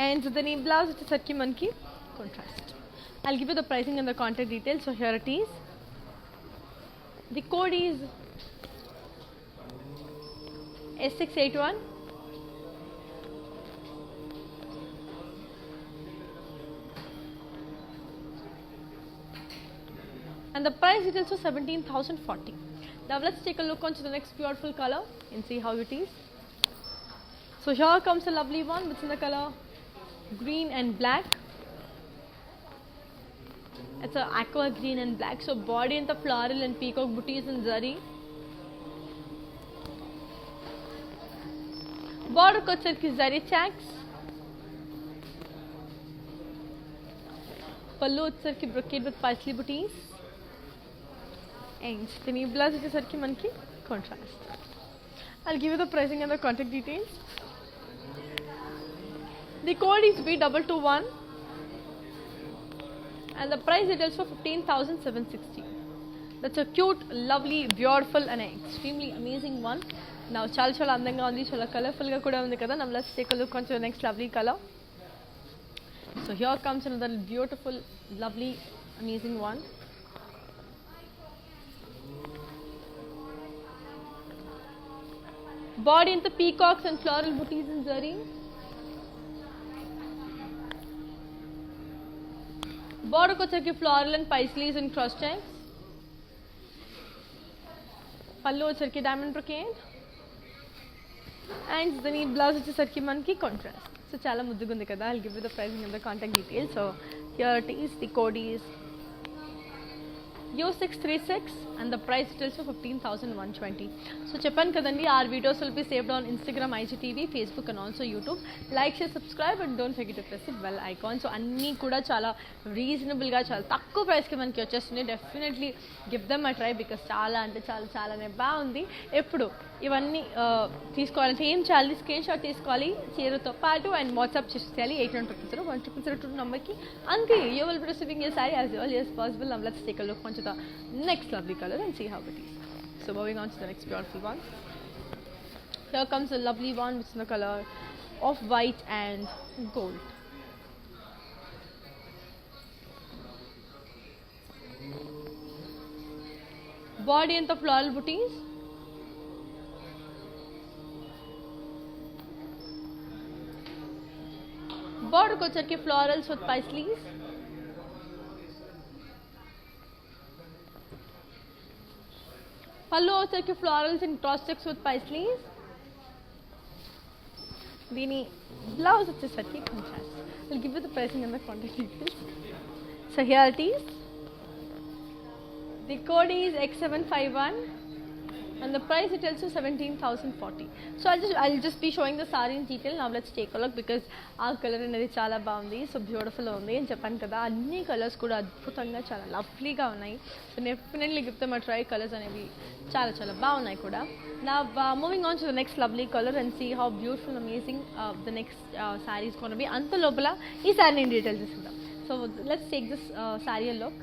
And the knee blouse vachaki manki contrast. I'll give you the pricing and the contact details. So here it is. The code is S681. And the price is also 17,040. Now let's take a look onto the next beautiful color and see how it is. So here comes a lovely one which is in the color green and black. It's a aqua green and black. So body and the floral and peacock booties and zari. Border kochaki zari checks. Pallu వచ్చరికి brocade with paisley booties. And the knee blouse వచ్చేసరికి మనకి contrast. I'll give you the pricing and the contact details. The code is B221 and the price it is for 15,760. That's a cute, lovely, beautiful and extremely amazing one. Now చాలా అందంగా ఉంది, చాలా colourful గా కూడా ఉంది కదా. Now let's take a look onto the next lovely color. So here comes another beautiful, lovely, amazing one. Body into peacocks and floral booties and zari. Border kochaki floral and paisleys and cross checks. Pallu వచ్చరికి diamond brocade. And the knee blouse వచ్చేసరికి మనకి contrast. So చాలా ముద్దుగా ఉంది కదా. I'll give you the pricing and the contact details. So here it is. The code is U636 and the price is also 15,120. So చెప్పాను కదండి, our videos will be saved on Instagram, IGTV, Facebook and also YouTube. Like, share, subscribe and don't forget to press the bell icon. So అన్నీ కూడా చాలా రీజనబుల్గా చాలా తక్కువ ప్రైస్కి మనకి వచ్చేస్తుంది. Definitely give them a try because చాలా అంటే చాలానే బాగుంది. ఎప్పుడు ఇవన్నీ తీసుకోవాలంటే ఏం చేయాలి, స్క్రీన్ షాట్ తీసుకోవాలి చీరతో పాటు అండ్ వాట్సాప్ చేసేయాలి 8100 నెంబర్కి. అంతే, you will be receiving your saree as early as possible. Now let's take a look onto the next lovely color and see how it is. So moving on to the next beautiful one. Here comes a lovely one which is in the color of white and gold. Body and the floral booties. Border को चढ़ के florals with paisleys. Pallu వచ్చరికి florals in cross checks with paisleys. దీని blouse వచ్చేసరికి contrast. Will give you the pricing and the contact details. So here it is. The code is X751 and the price it tells you 17,040. So I'll just be showing the saree in detail. Now let's take a look because our color అనేది చాలా బాగుంది. So beautiful ఉంది అని చెప్పాను కదా, అన్ని colours కూడా అద్భుతంగా చాలా లవ్లీగా ఉన్నాయి. So definitely give them a try. Colours అనేవి చాలా బాగున్నాయి కూడా. Now moving on to the next lovely color and see how beautiful and amazing the next saree is going to be. అంత లోపల ఈ saree in detail చూద్దాం. So let's take this saree a look.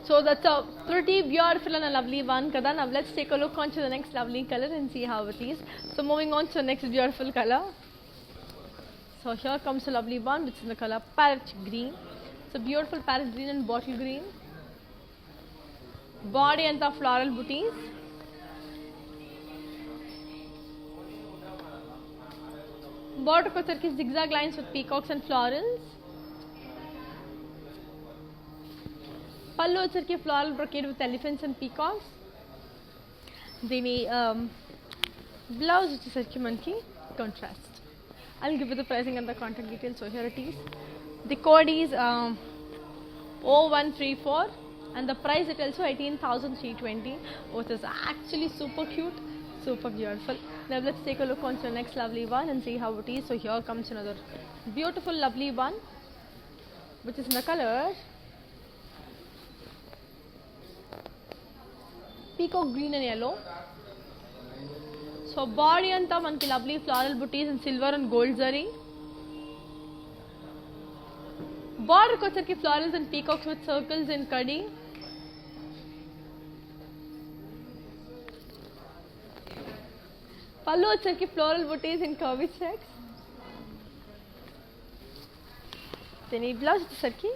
So that's a pretty beautiful and a lovely one kada. Now let's take a look onto the next lovely color and see how it is. So moving on to the next beautiful color. So here comes a lovely one which is in the color parrot green. So beautiful parrot green and bottle green. Body and the floral booties. Border ko circle zigzag lines with peacocks and florals. పళ్ళు వచ్చరికి floral brocade with elephants and peacocks. దీని blouse వచ్చేసరికి మనకి contrast. I'll give you the pricing and the contact details. So here it is. The code is 0134 and the price it also 18,320, which is actually super cute, super beautiful. Now let's take a look on to the next lovely one and see how it is. So here comes another beautiful lovely one which is in the color peacock green and yellow. So body anta manki lovely floral booties in silver and gold zari. Border ko sarki florals and peacocks with circles in kadi. Pallu sarki floral booties in curvy checks. Then the blouse sarki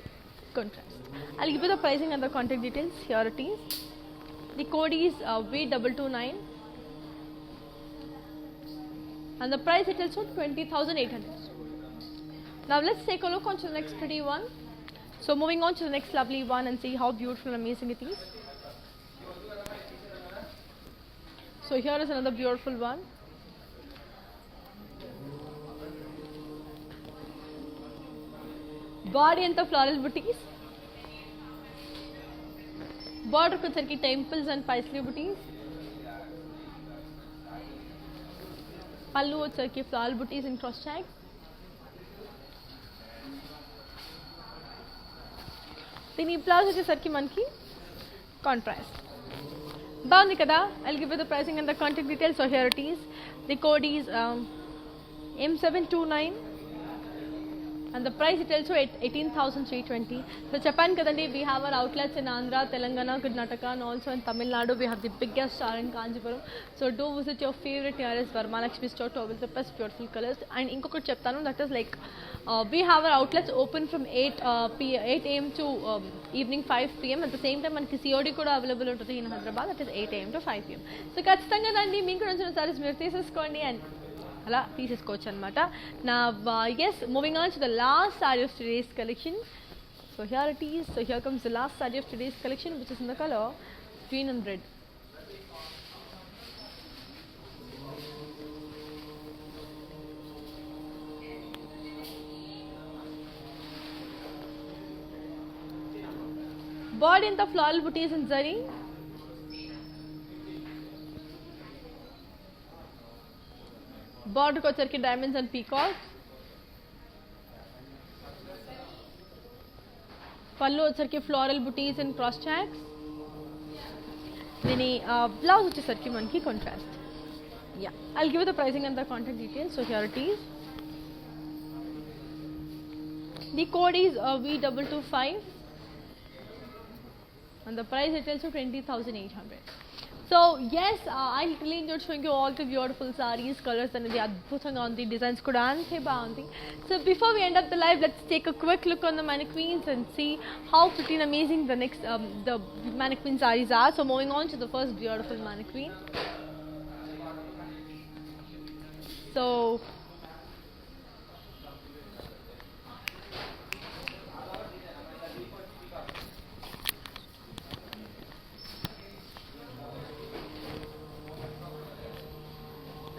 contrast. I'll give you the pricing and the contact details. Here it is. The code is V229 and the price it is 20,800. Now let's take a look on to the next pretty one. So moving on to the next lovely one and see how beautiful and amazing it is. So here is another beautiful one. Body and the floral booties. Border को सरकी temples and paisley booties. Pallu सरकी floral booties in cross check. దీని blouse వచ్చేసరికి మనకి contrast బాగుంది కదా. I'll give you the pricing and the contact details. So here it is. The code is M729 And the price it also 18,320. So Japan kadandi, we have our outlets in Andhra, Telangana, Karnataka, and also in Tamil Nadu. We have the biggest store in Kanjipuram. So do visit your favorite nearest Varmalakshmi store to with the best beautiful colors. And inkokati cheptanu, that is like we have our outlets open from 8 a.m. to evening 5 p.m. At the same time, manaki COD kuda available untadi in Hyderabad. That is 8 a.m. to 5 p.m. So ఖచ్చితంగా రండి, మీకు నచ్చిన sarees మీరు తీసేసుకోండి and అలా తీసేసుకోవచ్చు అనమాట. నా yes, moving on to the last saree of today's collection. So here it is. So here comes the last saree of today's collection, which is in the color green and red. Body in the floral booties in zari. Border వచ్చరికి diamonds and peacocks. పళ్ళు వచ్చరికి floral booties and cross checks. దీని blouse వచ్చేసరికి మనకి contrast. Yeah, I'll give you the pricing and the contact details. So here it is. The code is V225 and the price it tells you 20,800. So yes, I really enjoyed showing you all the beautiful sarees, colors and the adbhutanga undi, designs kuda ante baagundi. So before we end up the live, let's take a quick look on the mannequins and see how pretty and amazing the next the mannequin sarees are. So moving on to the first beautiful mannequin. So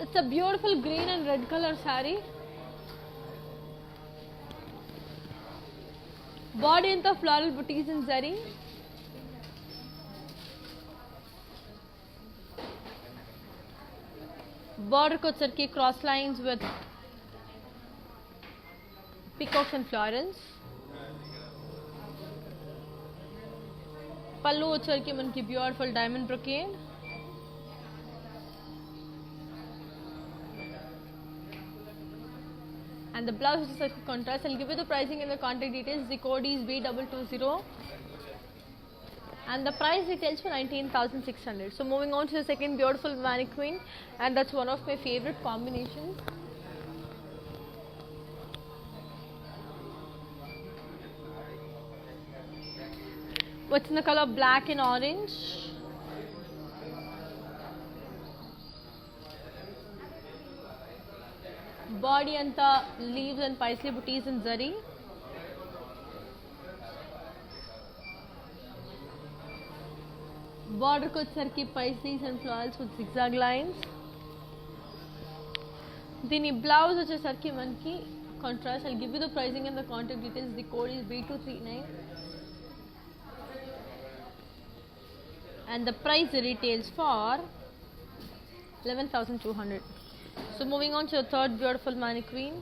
it's a beautiful green and red color saree. Body in the floral booties in zari. Border kochar cross lines with peacocks and florals. Pallu వచ్చరికి మనకి beautiful diamond brocade. And the blouse is a contrast. I'll give you the pricing and the contact details. The code is B220 and the price retails for 19,600. So moving on to the second beautiful mannequin, and that's one of my favorite combinations. What's in the color black and orange? Body and the leaves and paisley booties in zari. Border kochsarki paisleys and florals with zigzag lines. Dini blouse vachesarki manki contrast. I'll give you the pricing and the contact details. The code is B239 and the price retails for 11,200. So moving on to the third beautiful mannequin.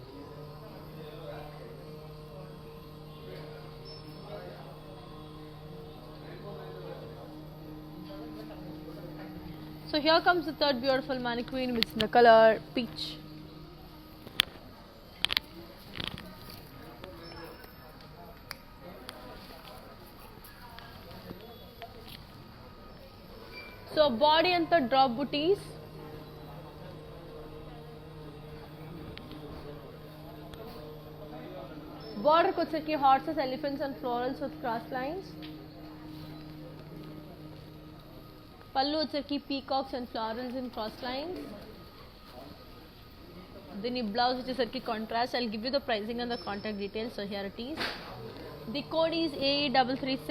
So here comes the third beautiful mannequin, which is in the color peach. So body and the drop booties. Border kochaki horses, elephants and florals with cross lines. Pallu వచ్చరికి peacocks and florals in cross lines. Then blouse వచ్చేసరికి contrast. I'll give you the pricing and the contact details. So here it is. The code is A336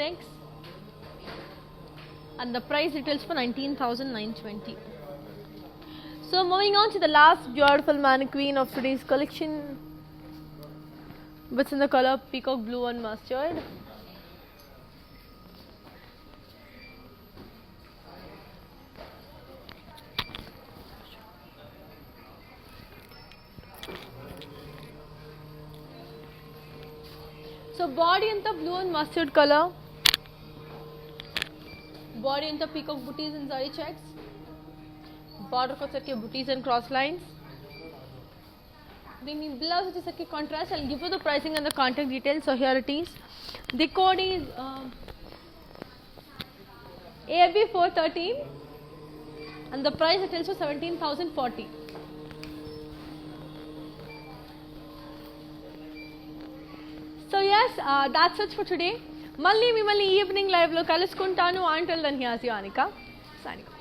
and the price retails for 19,920. So moving on to the last beautiful mannequin of today's collection, which is in the color peacock blue and mustard. So body in the blue and mustard color. Body in the peacock booties and zari checks. Border kochar ke booties and cross lines. the blouse is a contrast. I'll give you the pricing and the contact details. So here it is. The code is AFB413 and the price it tells you 17,040. So yes, that's it for today. Malli mimmalni evening live lo kalusukuntanu until then here's Yanika signing off.